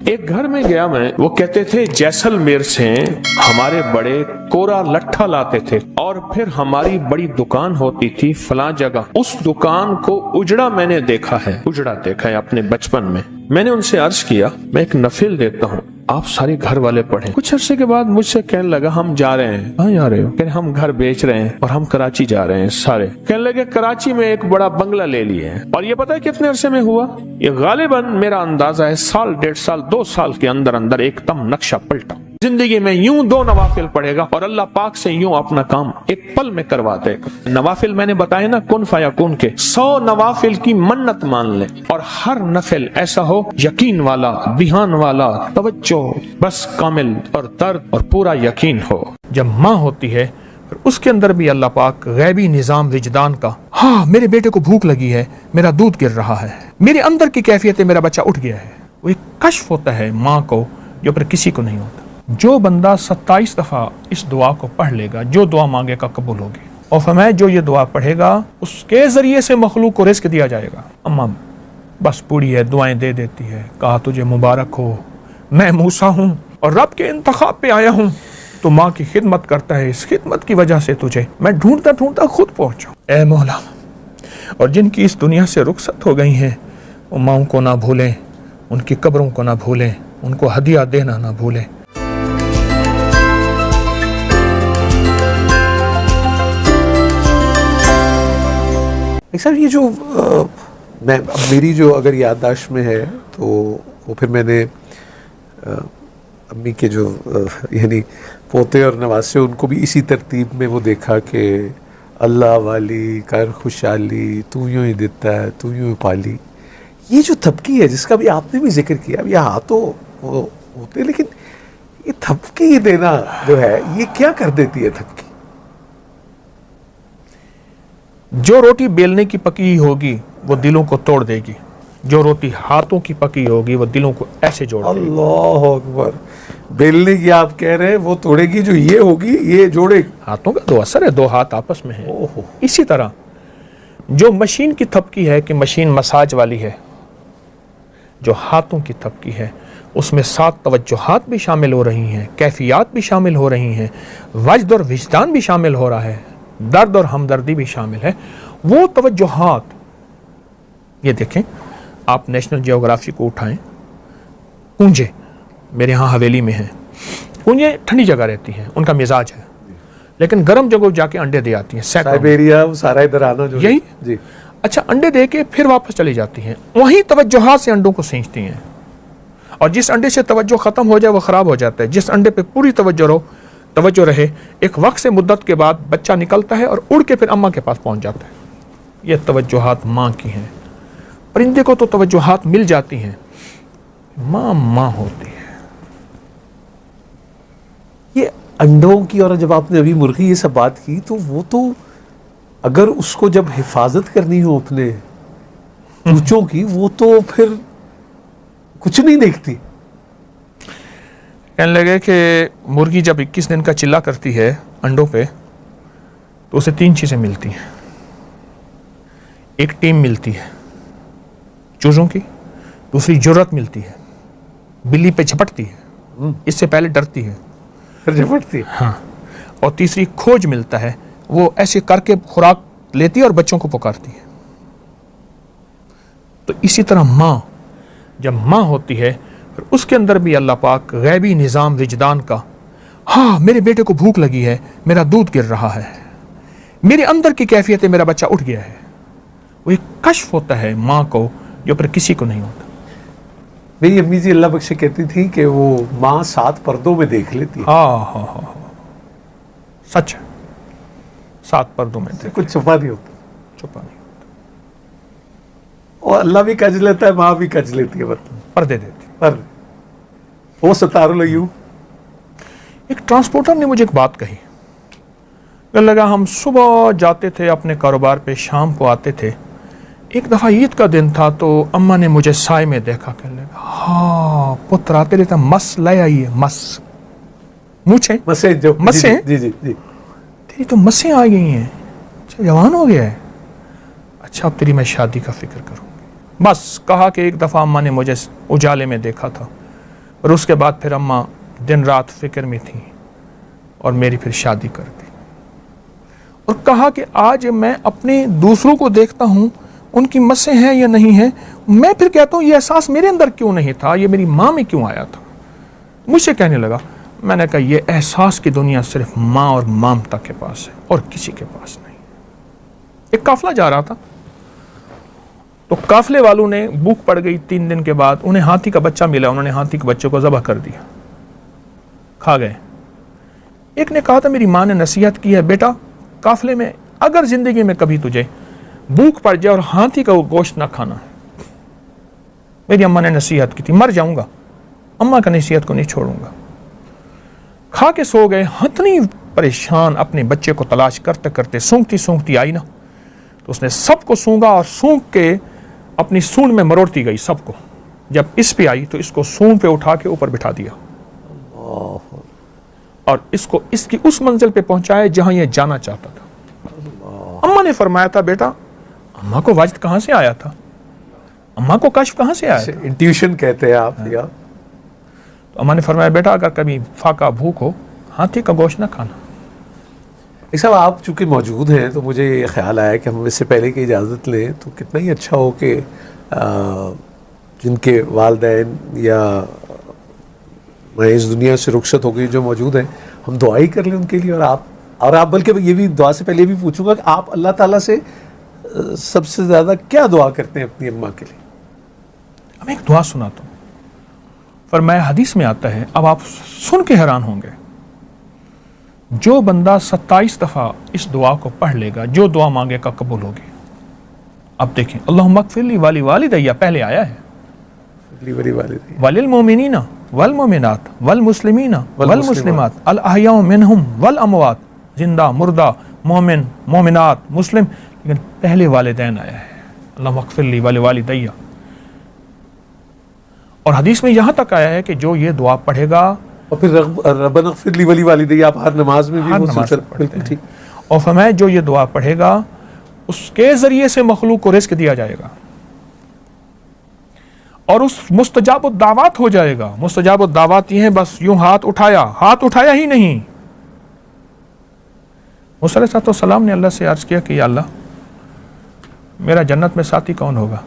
एक घर में गया मैं, वो कहते थे जैसलमेर से हमारे बड़े कोरा लट्ठा लाते थे और फिर हमारी बड़ी दुकान होती थी फलां जगह। उस दुकान को उजड़ा मैंने देखा है, उजड़ा देखा है अपने बचपन में। मैंने उनसे अर्ज किया मैं एक नफिल देता हूँ, आप सारे घर वाले पढ़े। कुछ अरसे के बाद मुझसे कहने लगा हम जा रहे हैं। कहाँ जा रहे हो? कह रहे हम घर बेच रहे हैं और हम कराची जा रहे हैं सारे। कहने लगे कराची में एक बड़ा बंगला ले लिए हैं। और ये पता है कितने अरसे में हुआ? ये गालिबन मेरा अंदाजा है साल, 1.5 साल, 2 साल के अंदर अंदर एकदम नक्शा पलटा। जिंदगी में यूं 2 नवाफिल पढ़ेगा और अल्लाह पाक से यूं अपना काम एक पल में करवा देगा। नवाफिल मैंने बताया ना, कुन फयाकुन के 100 नवाफिल की मन्नत मान ले और हर नफिल ऐसा हो यकीन वाला, ध्यान वाला, तवज्जो, बस कामिल और दर्द और पूरा यकीन हो। जब माँ होती है उसके अंदर भी अल्लाह पाक गैबी निजाम विजदान का, हाँ मेरे बेटे को भूख लगी है, मेरा दूध गिर रहा है, मेरे अंदर की कैफियत है, मेरा बच्चा उठ गया है। वो एक कश्फ होता है माँ को जो पर किसी को नहीं होता। जो बंदा 27 दफा इस दुआ को पढ़ लेगा, जो दुआ मांगेगा कबूल होगी। और फरमाया जो ये दुआ पढ़ेगा उसके जरिए से मखलूक को रिज़्क दिया जाएगा। अम्मा बस बूढ़ी है, दुआएं दे देती है। कहा तुझे मुबारक हो, मैं मूसा हूँ और रब के इंतखाब पे आया हूँ। तो माँ की खिदमत करता है, इस खिदमत की वजह से तुझे मैं ढूंढता ढूंढता खुद पहुंचा। ए मौला, और जिनकी इस दुनिया से रुखसत हो गई हैं वो माँओं को ना भूलें, उनकी कब्रों को ना भूलें, उनको हदिया देना ना भूलें। सर ये जो मैं मेरी जो अगर याददाश्त में है तो वो फिर मैंने अम्मी के जो यानी पोते और नवासे उनको भी इसी तरतीब में वो देखा कि अल्लाह वाली कर खुशहाली, तू यूँ ही देता है, तू यूँ ही पाली। ये जो थपकी है जिसका भी आपने भी जिक्र किया, अब यहाँ तो वो होते, लेकिन ये थपकी ये देना जो है ये क्या कर देती है थपकी? जो रोटी बेलने की पकी होगी वो दिलों को तोड़ देगी, जो रोटी हाथों की पकी होगी वो दिलों को ऐसे जोड़ देगी। अल्लाह अकबर। बेलने की आप कह रहे हैं वो तोड़ेगी, जो ये होगी ये जोड़ेगी। हाथों का तो असर है, 2 हाथ आपस में है। इसी तरह जो मशीन की थपकी है कि मशीन मसाज वाली है, जो हाथों की थपकी है उसमें 7 तवज्जुहात भी शामिल हो रही हैं, कैफियत भी शामिल हो रही हैं, वजद और विजदान भी शामिल हो रहा है, दर्द और हमदर्दी भी शामिल है। वो तवज्जुहात, ये देखें आप नेशनल जियोग्राफी को उठाएं, कूंजे मेरे यहाँ हवेली में हैं। कूंजे ठंडी जगह रहती हैं, उनका मिजाज है, लेकिन गर्म जगह जाके अंडे दे आती हैं। साइबेरिया सारा इधर आना जो यही जी। अच्छा, अंडे दे के फिर वापस चली जाती हैं, वहीं तवज्जुहात से अंडों को सींचती हैं। और जिस अंडे से तवज्जो खत्म हो जाए वो खराब हो जाता है, जिस अंडे पे पूरी तवज्जो रहे, एक वक्त से मुद्दत के बाद बच्चा निकलता है और उड़ के फिर अम्मा के पास पहुंच जाता है। ये तवज्जुहात माँ की हैं। परिंदे को तो तवज्जुहात मिल जाती हैं, माँ होती है। ये अंडों की, और जब आपने अभी मुर्गी ये सब बात की, तो वो तो अगर उसको जब हिफाजत करनी हो अपने चूचों की, वो तो फिर कुछ नहीं देखती। कहने लगे कि मुर्गी जब 21 दिन का चिल्ला करती है अंडों पे तो उसे 3 चीज़ें मिलती हैं। एक टीम मिलती है चूज़ों की, दूसरी जुर्रत मिलती है, बिल्ली पे झपटती है, इससे पहले डरती है, फिर झपटती है, हाँ, और तीसरी खोज मिलता है, वो ऐसे करके खुराक लेती है और बच्चों को पुकारती है। तो इसी तरह माँ जब माँ होती है फिर उसके अंदर भी अल्लाह पाक गैबी निज़ाम विजदान का, हाँ मेरे बेटे को भूख लगी है, मेरा दूध गिर रहा है, मेरे अंदर की कैफियत है, मेरा बच्चा उठ गया है। वो एक कश्फ होता है माँ को जो पर किसी को नहीं होता। मेरी अम्मी जी अल्लाह बख्शे कहती थी कि वो माँ 7 पर्दों में देख लेती है। हाँ, सच है, 7 पर्दों में कुछ छुपा नहीं होता, छुपा नहीं होता। और अल्लाह भी कज लेता है, माँ भी कज लेती है, मतलब पर्दे देती। पर वो सतारो लगी। एक ट्रांसपोर्टर ने मुझे एक बात कही, लगा हम सुबह जाते थे अपने कारोबार पे, शाम को आते थे। एक दफ़ा ईद का दिन था तो अम्मा ने मुझे साय में देखा, कहने लगा हाँ पुत्र आते रहता, मस ले आई है, मस मूछे मसे जो मसे जी जी जी, तेरी तो मसें आ गई हैं, अच्छा जवान हो गया है, अच्छा अब तेरी मैं शादी का फिक्र करूँगी। बस कहा कि एक दफ़ा अम्मा ने मुझे उजाले में देखा था, और उसके बाद फिर अम्मा दिन रात फिक्र में थी और मेरी फिर शादी कर दी। और कहा कि आज मैं अपने दूसरों को देखता हूँ, उनकी मसें हैं या नहीं हैं, मैं फिर कहता हूँ ये एहसास मेरे अंदर क्यों नहीं था, ये मेरी माँ में क्यों आया था। मुझसे कहने लगा, मैंने कहा ये एहसास की दुनिया सिर्फ माँ और ममता के पास है और किसी के पास नहीं। एक काफिला जा रहा था, तो काफिले वालों ने भूख पड़ गई, 3 दिन के बाद उन्हें हाथी का बच्चा मिला, उन्होंने हाथी के बच्चे को ज़बह कर दिया, खा गए। एक ने कहा था मेरी माँ ने नसीहत की है, बेटा काफिले में अगर जिंदगी में कभी तुझे भूख पड़ जाए और हाथी का गोश्त ना खाना। मेरी अम्मा ने नसीहत की थी, मर जाऊंगा, अम्मा का नसीहत को नहीं छोड़ूंगा। खा के सो गए। इतनी परेशान अपने बच्चे को तलाश करते करते सूंघती सूंघती आई ना, तो उसने सबको सूंघा और सूंघ के अपनी सूंड में मरोड़ती गई सबको। जब इस पे आई तो इसको सूंड पे उठा के ऊपर बिठा दिया और इसको इसकी उस मंजिल पे पहुंचाया जहां यह जाना चाहता था। अम्मा ने फरमाया था, बेटा अम्मा को वजद कहां से आया था, अम्मा को कश्फ कहां से आया था? इंट्यूशन कहते हैं आप या? तो अम्मा ने फरमाया, बेटा अगर कभी फाका भूख हो हाथी का गोश्त ना खाना। साहब आप चूंकि मौजूद हैं तो मुझे ये ख्याल आया कि हम इससे पहले की इजाज़त लें तो कितना ही अच्छा हो कि जिनके वालिदैन या मैं इस दुनिया से रुखसत हो गई जो मौजूद हैं, हम दुआ ही कर लें उनके लिए। और आप बल्कि ये भी दुआ से पहले ये भी पूछूंगा कि आप अल्लाह ताला से सबसे ज़्यादा क्या दुआ करते हैं अपनी अम्मा के लिए? अब एक दुआ सुनाता हूँ, फरमाया हदीस में आता है, अब आप सुन के हैरान होंगे, जो बंदा 27 दफ़ा इस दुआ को पढ़ लेगा, जो दुआ मांगेगा कबूल होगी। अब देखें, अल्लाहुम्मा अग़फ़िरली वाली वालिदैया पहले आया है, वलिल मोमिनीना वल मोमिनात वल मुस्लिमीना वल मुस्लिमात अल अहयाउ मिनहुम वल अमवात, जिंदा मुर्दा मोमिन मोमिनात मुस्लिम, लेकिन पहले वालिदैन आया है, अल्लाहुम्मा अग़फ़िरली वाली वालिदैया। और हदीस में यहाँ तक आया है कि जो ये दुआ पढ़ेगा, और फिर रब्बना अग़फ़िरली वली वालिदैया आप हर नमाज में भी बिल्कुल ठीक। और फरमाया जो ये दुआ पढ़ेगा उसके जरिए से मखलूक को रिज़्क़ दिया जाएगा और उस मुस्तजाब दावत हो जाएगा। मुस्तजाब दावत ये है, बस यूं हाथ उठाया ही नहीं। मूसा अलैहिस्सलाम ने अल्लाह से अर्ज किया कि या अल्लाह मेरा जन्नत में साथी कौन होगा?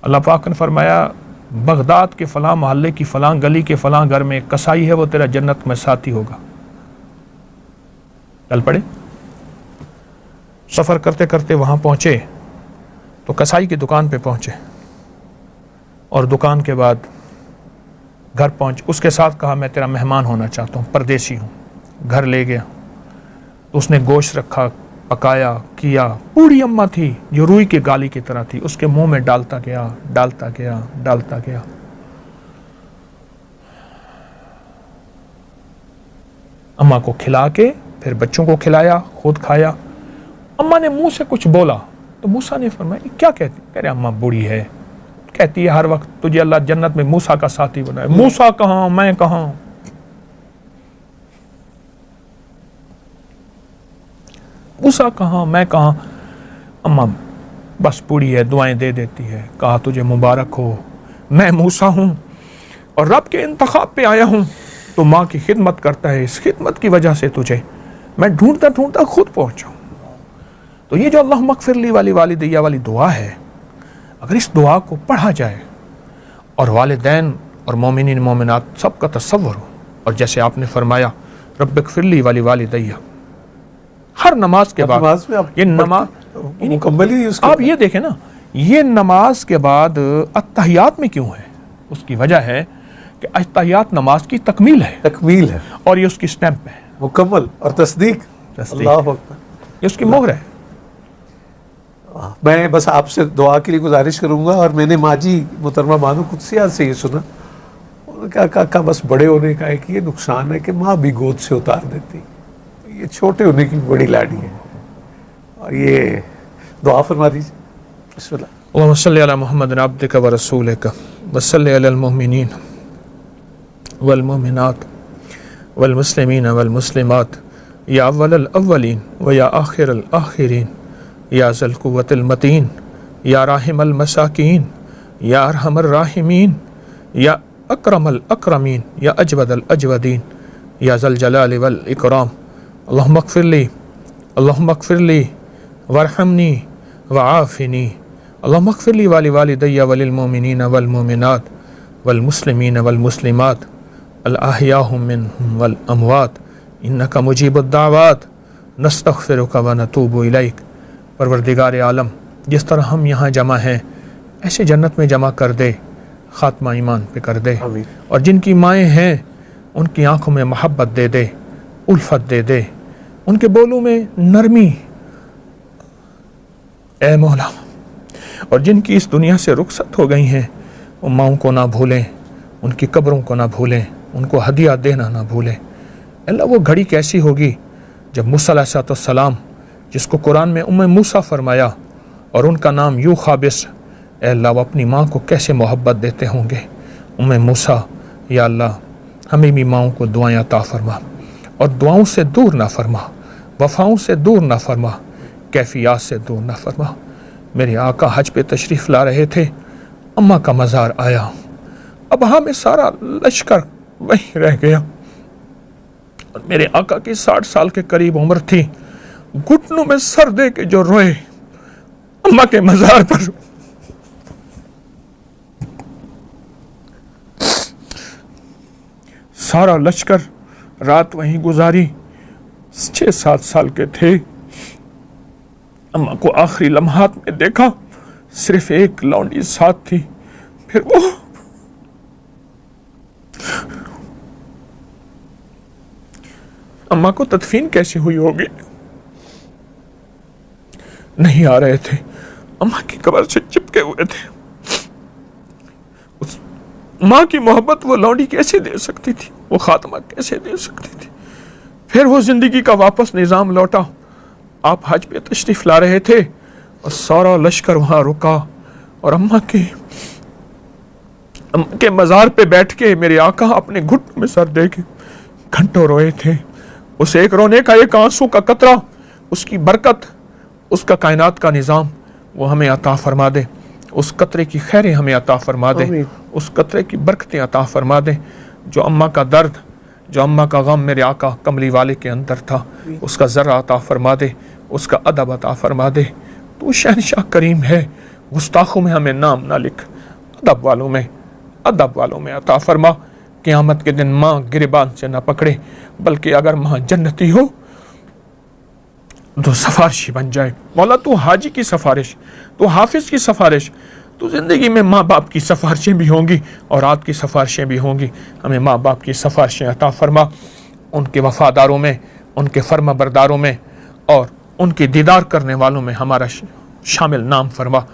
अल्लाह पाक ने फरमाया, बगदाद के फलां मोहल्ले की फलां गली के फलां घर में कसाई है, वो तेरा जन्नत में साथी होगा। चल पड़े, सफ़र करते करते वहाँ पहुँचे तो कसाई की दुकान पे पहुँचे और दुकान के बाद घर पहुँच, उसके साथ कहा मैं तेरा मेहमान होना चाहता हूँ, परदेसी हूँ। घर ले गया तो उसने गोश्त रखा, पकाया, किया। पूरी अम्मा थी जो रुई की गाली की तरह थी, उसके मुंह में डालता गया। अम्मा को खिला के फिर बच्चों को खिलाया, खुद खाया। अम्मा ने मुंह से कुछ बोला तो मूसा ने फरमाया, क्या कहती? कह रहे अम्मा बूढ़ी है, कहती है हर वक्त तुझे अल्लाह जन्नत में मूसा का साथी बनाए। मूसा कहाँ, मैं कहाँ? मूसा कहाँ, मैं कहाँ? अम्मा बस बूढ़ी है, दुआएं दे देती है। कहा तुझे मुबारक हो, मैं मूसा हूँ और रब के इंतखाब पे आया हूँ, तो माँ की खिदमत करता है, इस खिदमत की वजह से तुझे मैं ढूंढता ढूंढता खुद पहुँचा। तो ये जो अल्लाहुम्मा अग़फ़िरली वाली वालिदैया वाली दुआ है, अगर इस दुआ को पढ़ा जाए और वालिदैन और मोमिनीन मोमिनात सबका तसव्वुर हो, और जैसे आपने फरमाया रब्बि अग़फ़िरली वाली वालिदैया, हर नमाज के बाद ये नमाज मुकम्मल ही आप ये देखें ना, ये नमाज के बाद अत्तहियात में क्यों है? उसकी वजह है कि अत्तहियात नमाज की तकमील है और ये उसकी स्टैंप है, मुकम्मल और तस्दीक। अल्लाह अकबर, ये उसकी मोहर है। मैं बस आपसे दुआ के लिए गुजारिश करूंगा। और मैंने माजी मुहतरमा बानो कुदसिया से ये सुना, उन्होंने कहा बस बड़े होने का एक ये नुकसान है कि माँ भी गोद से उतार देती, ये छोटे होने की बड़ी लाडी है। और ये दुआ फरमा दीजिए। बिस्मिल्लाह। अल्लाहुम्मा सल्लि अला मुहम्मदिन अब्दिका व रसूलिका व सल्लि अलल मुमिनीन वल मुमिनात वल मुस्लिमीन वल मुस्लिमात या अव्वलल अव्वलीन व या आखिरल आखिरीन या ज़ल कुव्वतिल मतीन या राहिमल मसाकीन या अरहमर राहिमीन या अकरमल अकरमीन या अजवदल अजवदीन या ज़ल जलाल वल इकराम। अल्लाहुम्मा अग़फ़िरली वरहमनी वआफ़िनी। अल्लाहुम्मा अग़फ़िरली वाली वालिदैया वलिल मोमिनीन वल मोमिनात वल मुस्लिमीन वल मुस्लिमात अल अहयाहु मिनहुम वल अमवात इन्नका मुजीबुद दावात नस्तग़फ़िरुका व नतूबु इलैक। परवरदिगार आलम, जिस तरह हम यहाँ जमा हैं ऐसे जन्नत में जमा कर दे, ख़ात्मा ईमान पे कर दे। आमीन। और जिनकी माएँ हैं उनकी आँखों में मोहब्बत दे दे, उल्फत दे दे, उनके बोलों में नरमी ए मौला। और जिनकी इस दुनिया से रुखसत हो गई हैं वो माँओं को ना भूलें, उनकी कब्रों को ना भूलें, उनको हदिया देना ना भूलें। अल्लाह वो घड़ी कैसी होगी जब मूसा अलैहिस्सलाम, जिसको कुरान में उम्मे मूसा फरमाया और उनका नाम यूँ ख़ाबिस, अल्लाह वो अपनी माँ को कैसे मोहब्बत देते होंगे। उम्मे मूसा, या अल्लाह हमें भी माँओं को दुआएं अता फरमा और दुआओं से दूर ना फरमा, वफ़ाओं से दूर ना फरमा, कैफियत से दूर ना फरमा। मेरे आका हज पे तशरीफ़ ला रहे थे, अम्मा का मज़ार आया, अब हमें सारा लश्कर वहीं रह गया। और मेरे आका की 60 साल के करीब उम्र थी, घुटनों में सर दे के जो रोए अम्मा के मज़ार पर। सारा लश्कर रात वहीं गुजारी। 6-7 साल के थे, अम्मा को आखिरी लम्हात में देखा, सिर्फ एक लौंडी साथ थी। फिर वो अम्मा को तदफीन कैसे हुई होगी, नहीं आ रहे थे, अम्मा की कब्र से चिपके हुए थे। उस माँ की मोहब्बत वो लौंडी कैसे दे सकती थी, वो खात्मा कैसे दे सकती थी। फिर वो जिंदगी का वापस निज़ाम लौटा। आप हज पे तशरीफ़ ला रहे थे और सारा लश्कर वहाँ रुका और अम्मा के मज़ार पे बैठ के मेरे आका अपने घुटनों में सर दे के घंटों रोए थे। उस एक रोने का, एक आंसू का कतरा, उसकी बरकत, उसका कायनात का निज़ाम वो हमें अता फरमा दे। उस कतरे की खैरें हमें अता फरमा दे, उस कतरे की बरकतें अता फरमा दे। जो अम्मा का दर्द, जो अम्मा का गम मेरे आका कमली वाले के अंदर था, उसका ज़रा अता फरमा दे, उसका अदब अता फरमा दे। तू शहनशाह करीम है, गुस्ताखों में हमें नाम ना लिख, अदब वालों में अता फरमा। क़यामत के दिन माँ गिरबान से ना पकड़े, बल्कि अगर माँ जन्नती हो तो सिफारिशी बन जाए। मौला तू हाजी की सिफारिश, तू हाफिज की सिफारिश, तो ज़िंदगी में माँ बाप की सिफारिशें भी होंगी और आपकी सिफारिशें भी होंगी। हमें माँ बाप की सिफारिशें अता फरमा, उनके वफ़ादारों में, उनके फर्मा बरदारों में और उनकी दीदार करने वालों में हमारा शामिल नाम फरमा।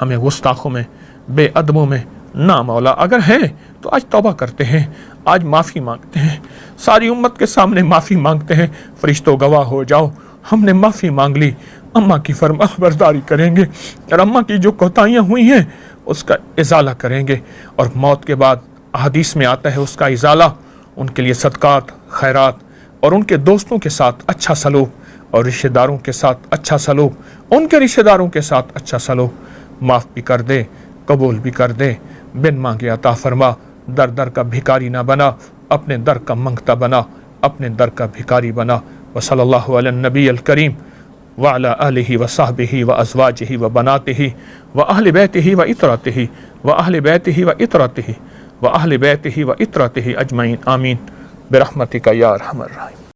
हमें गुस्ताखों में, बेअदबों में ना मौला अगर हैं तो आज तौबा करते हैं, आज माफ़ी मांगते हैं, सारी उम्मत के सामने माफ़ी मांगते हैं। फरिश्तों गवाह हो जाओ, हमने माफ़ी मांग ली, अम्मा की फरमा बरदारी करेंगे और अम्मा की जो कोताहियाँ हुई हैं उसका इजाला करेंगे। और मौत के बाद हदीस में आता है उसका इजाला, उनके लिए सदक़ात, खैरात और उनके दोस्तों के साथ अच्छा सलूक और रिश्तेदारों के साथ अच्छा सलूक, उनके रिश्तेदारों के साथ अच्छा सलूक। माफ़ भी कर दे, कबूल भी कर दे, बिन मांगे अता फरमा। दर दर का भिखारी ना बना, अपने दर का मंगता बना, अपने दर का भिखारी बना। व सल्लल्लाहु अला नबी अल करीम व अला आलिहि व सहबिहि व अज़वाजिहि व बनातिहि व अहले बैतिहि व इतरतिहि व अहले बैतिहि व इतरतिहि व अहले बैतिहि व इतरतिहि अजमईन आमीन बिरहमतिका या अरहमर राहिमीन।